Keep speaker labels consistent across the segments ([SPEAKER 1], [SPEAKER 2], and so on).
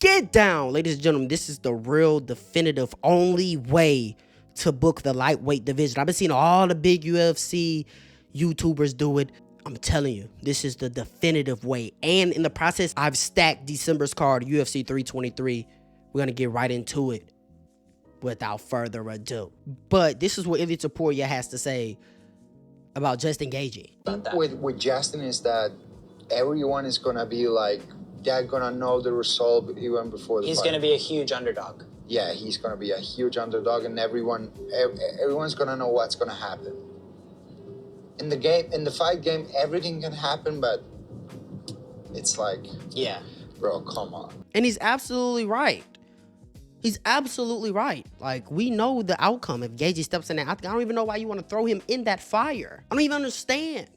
[SPEAKER 1] Get down, ladies and gentlemen. This is the real, definitive, only way to book the lightweight division. I've been seeing all the big UFC YouTubers do it. I'm telling you, this is the definitive way. And in the process, I've stacked December's card, UFC 323. We're going to get right into it without further ado. But this is what Ilia Topuria has to say about Justin Gaethje.
[SPEAKER 2] With Justin is that everyone is going to be like, they're going to know the result even before the
[SPEAKER 3] He's
[SPEAKER 2] fight.
[SPEAKER 3] going to be a huge underdog.
[SPEAKER 2] Yeah, he's going to be a huge underdog, and everyone's going to know what's going to happen. In the fight game, everything can happen, but it's like,
[SPEAKER 3] yeah,
[SPEAKER 2] bro, come on.
[SPEAKER 1] And he's absolutely right. He's absolutely right. Like, we know the outcome if Gaethje steps in there. I don't even know why you want to throw him in that fire. I don't even understand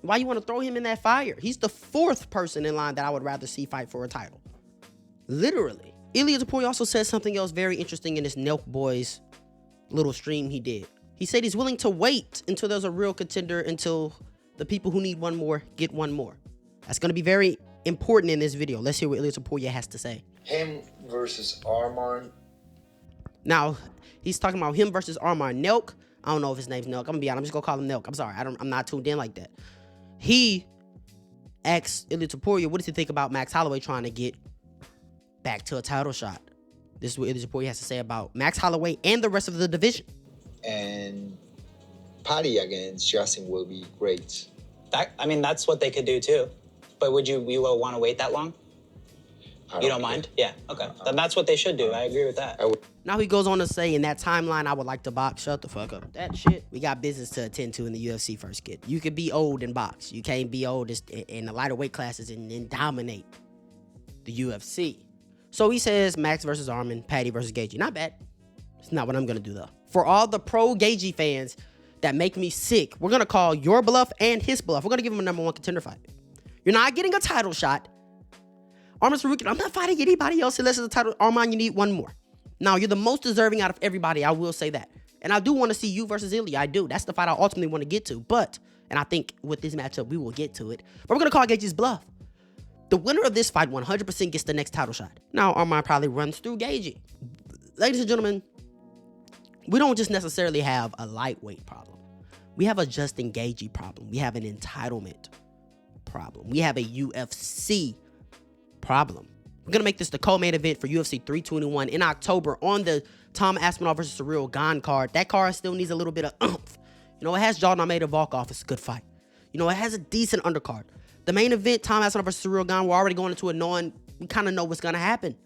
[SPEAKER 1] why you want to throw him in that fire. He's the fourth person in line that I would rather see fight for a title. Literally. Ilia Topuria also said something else very interesting in this Nelk Boys little stream he did. He said he's willing to wait until there's a real contender, until the people who need one more get one more. That's going to be very important in this video. Let's hear what Ilia Topuria has to say.
[SPEAKER 2] Him versus Arman.
[SPEAKER 1] Now, he's talking about him versus Arman. Nelk, I don't know if his name's Nelk. I'm going to be honest. I'm just going to call him Nelk. I'm sorry. I'm not tuned in like that. He asked Ilia Topuria, what does he think about Max Holloway trying to get back to a title shot? This is what Ilia Topuria has to say about Max Holloway and the rest of the division.
[SPEAKER 2] And Paddy against Justin will be great.
[SPEAKER 3] That's what they could do too. But would you want to wait that long? You don't mind? Yeah, okay. Then that's what they should do. I agree with that.
[SPEAKER 1] Now he goes on to say, in that timeline, I would like to box. Shut the fuck up. That shit. We got business to attend to in the UFC first, kid. You could be old and box. You can't be old in the lighter weight classes and dominate the UFC. So he says Max versus Arman, Paddy versus Gaethje. Not bad. It's not what I'm going to do, though. For all the pro Gaethje fans that make me sick, we're going to call your bluff and his bluff. We're going to give him a number one contender fight. You're not getting a title shot. Arman Tsarukyan, I'm not fighting anybody else unless it's a title. Arman, you need one more. Now, you're the most deserving out of everybody. I will say that. And I do want to see you versus Ilia. I do. That's the fight I ultimately want to get to. But, and I think with this matchup, we will get to it. But we're going to call Gaethje's bluff. The winner of this fight 100% gets the next title shot. Now, Arman probably runs through Gaethje. Ladies and gentlemen, we don't just necessarily have a lightweight problem. We have a Justin Gaethje problem. We have an entitlement problem. We have a UFC problem. We're going to make this the co-main event for UFC 321 in October on the Tom Aspinall versus Ciryl Gane card. That card still needs a little bit of oomph. You know, it has Jordan Almeida Volkov. It's a good fight. You know, it has a decent undercard. The main event, Tom Aspinall versus Ciryl Gane, we're already going into it knowing we kind of know what's going to happen.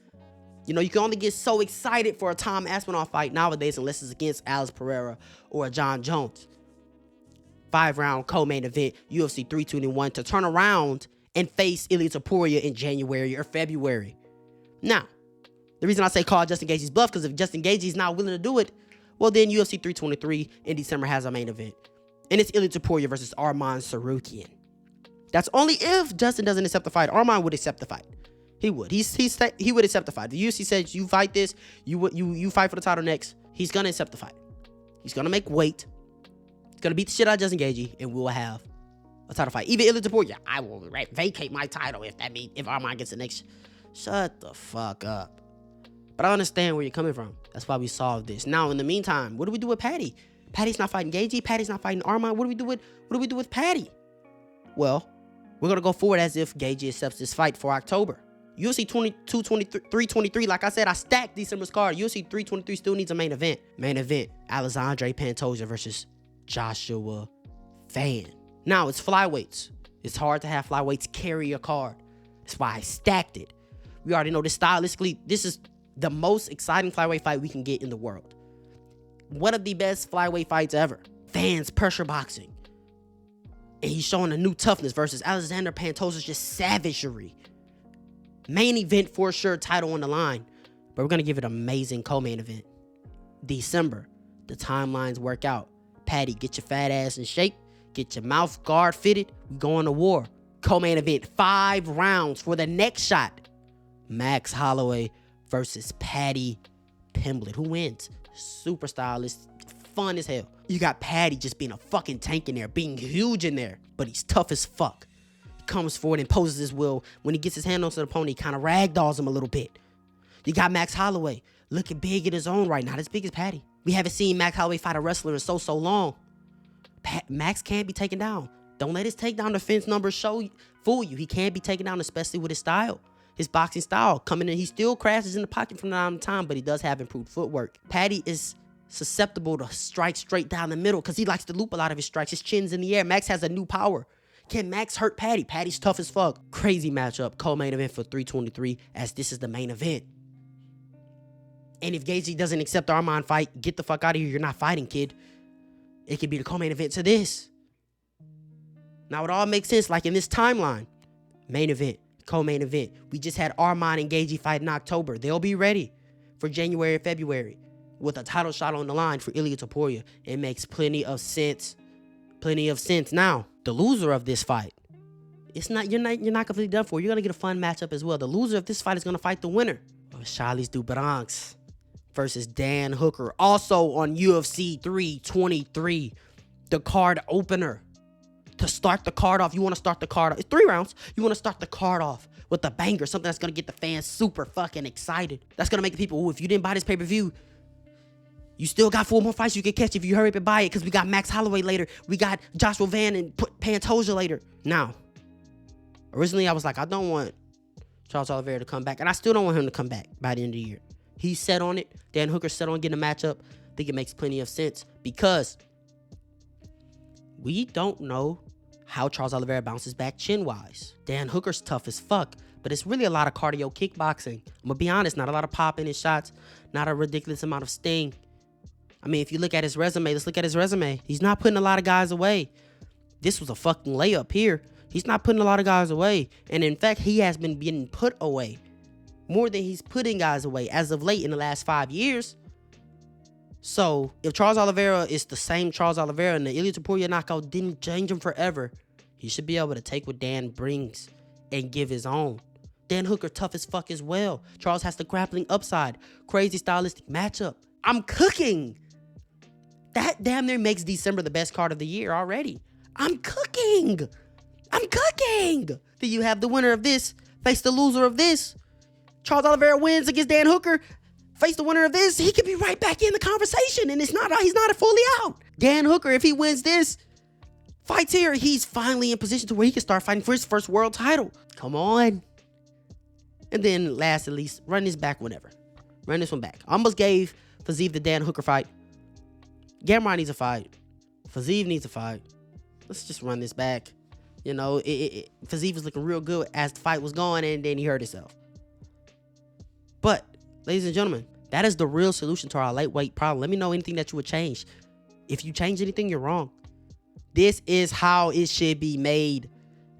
[SPEAKER 1] You know, you can only get so excited for a Tom Aspinall fight nowadays unless it's against Alex Pereira or John Jones. 5-round co-main event, UFC 321, to turn around and face Ilia Topuria in January or February. Now, the reason I say call Justin Gaethje's bluff, because if Justin Gaethje's not willing to do it, well then UFC 323 in December has a main event. And it's Ilia Topuria versus Arman Tsarukyan. That's only if Justin doesn't accept the fight. Arman would accept the fight. He would. He would accept the fight. The UFC says you fight this, you fight for the title next. He's gonna accept the fight. He's gonna make weight. He's gonna beat the shit out of Justin Gaethje, and we will have a title fight. Even Ilia Topuria, I will vacate my title if Arman gets the next. Shut the fuck up. But I understand where you're coming from. That's why we solved this. Now, in the meantime, what do we do with Paddy? Paddy's not fighting Gaethje. Paddy's not fighting Arman. What do we do with Paddy? Well, we're gonna go forward as if Gaethje accepts this fight for October. UFC 323, like I said, I stacked December's card. UFC 323 still needs a main event. Main event, Alexandre Pantoja versus Joshua Fan. Now, it's flyweights. It's hard to have flyweights carry a card. That's why I stacked it. We already know this stylistically, this is the most exciting flyweight fight we can get in the world. One of the best flyweight fights ever. Fan's pressure boxing. And he's showing a new toughness versus Alexander Pantoja's just savagery. Main event for sure, title on the line. But we're going to give it an amazing co-main event. December. The timelines work out. Paddy, get your fat ass in shape. Get your mouth guard fitted. We going to war. Co-main event. 5 rounds for the next shot. Max Holloway versus Paddy Pimblett. Who wins? Super stylish. Fun as hell. You got Paddy just being a fucking tank in there. Being huge in there. But he's tough as fuck. He comes forward and poses his will. When he gets his hand on the opponent, he kind of ragdolls him a little bit. You got Max Holloway looking big in his own right, not as big as Patty. We haven't seen Max Holloway fight a wrestler in so long. Max can't be taken down. Don't let his takedown defense numbers fool you. He can't be taken down, especially with his style. His boxing style coming in, he still crashes in the pocket from time to time, but he does have improved footwork. Patty is susceptible to strike straight down the middle because he likes to loop a lot of his strikes. His chin's in the air. Max has a new power. Can Max hurt Patty? Patty's tough as fuck. Crazy matchup. Co-main event for 323 as this is the main event. And if Gaethje doesn't accept the Arman fight, get the fuck out of here. You're not fighting, kid. It could be the co-main event to this. Now it all makes sense like in this timeline. Main event, co-main event. We just had Arman and Gaethje fight in October. They'll be ready for January and February with a title shot on the line for Ilia Topuria. It makes plenty of sense. Plenty of sense. Now, the loser of this fight, you're not completely done for. You're gonna get a fun matchup as well. The loser of this fight is gonna fight the winner of Charles do Bronx versus Dan Hooker. Also on UFC 323, the card opener. To start the card off, you want to start the card off. It's 3 rounds. You want to start the card off with a banger, something that's going to get the fans super fucking excited. That's going to make the people, if you didn't buy this pay-per-view, you still got 4 more fights you can catch if you hurry up and buy it because we got Max Holloway later. We got Joshua Van and Pantoja later. Now, originally I was like, I don't want Charles Oliveira to come back, and I still don't want him to come back by the end of the year. He's set on it. Dan Hooker's set on getting a matchup. I think it makes plenty of sense because we don't know how Charles Oliveira bounces back chin-wise. Dan Hooker's tough as fuck, but it's really a lot of cardio kickboxing. I'm gonna be honest, not a lot of pop in his shots, not a ridiculous amount of sting. I mean, if you look at his resume, let's look at his resume. He's not putting a lot of guys away. This was a fucking layup here. He's not putting a lot of guys away. And in fact, he has been getting put away more than he's putting guys away as of late in the last 5 years. So, if Charles Oliveira is the same Charles Oliveira and the Ilia Topuria knockout didn't change him forever, he should be able to take what Dan brings and give his own. Dan Hooker tough as fuck as well. Charles has the grappling upside. Crazy stylistic matchup. I'm cooking. That damn near makes December the best card of the year already. I'm cooking. I'm cooking. Then you have the winner of this face the loser of this. Charles Oliveira wins against Dan Hooker. Face the winner of this, he could be right back in the conversation, and he's not fully out. Dan Hooker, if he wins this, fights here, he's finally in position to where he can start fighting for his first world title. Come on. And then last at least, run this back whenever. Run this one back. I almost gave Fiziev the Dan Hooker fight. Gamrot needs a fight. Fiziev needs a fight. Let's just run this back. You know, Fiziev was looking real good as the fight was going, and then he hurt himself. But ladies and gentlemen, that is the real solution to our lightweight problem. Let me know anything that you would change. If you change anything, you're wrong. This is how it should be made.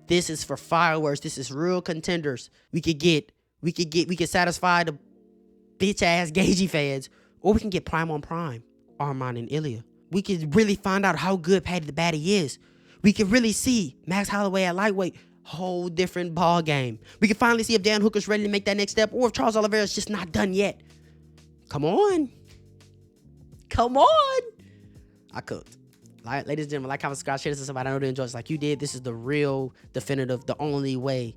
[SPEAKER 1] This is for fireworks. This is real contenders. We could satisfy the bitch ass Gaethje fans, or we can get prime on prime, Arman and Ilia. We could really find out how good Paddy the Baddy is. We could really see Max Holloway at lightweight. Whole different ball game. We can finally see if Dan Hooker's ready to make that next step or if Charles Oliveira's just not done yet. Come on. Come on. I cooked. Ladies and gentlemen, like, comment, subscribe, share this with somebody I know they enjoy this like you did. This is the real, definitive, the only way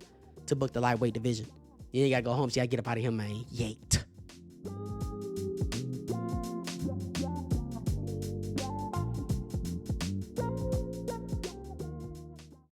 [SPEAKER 1] to book the lightweight division. You ain't gotta go home, so you gotta get up out of here, man. Yeet.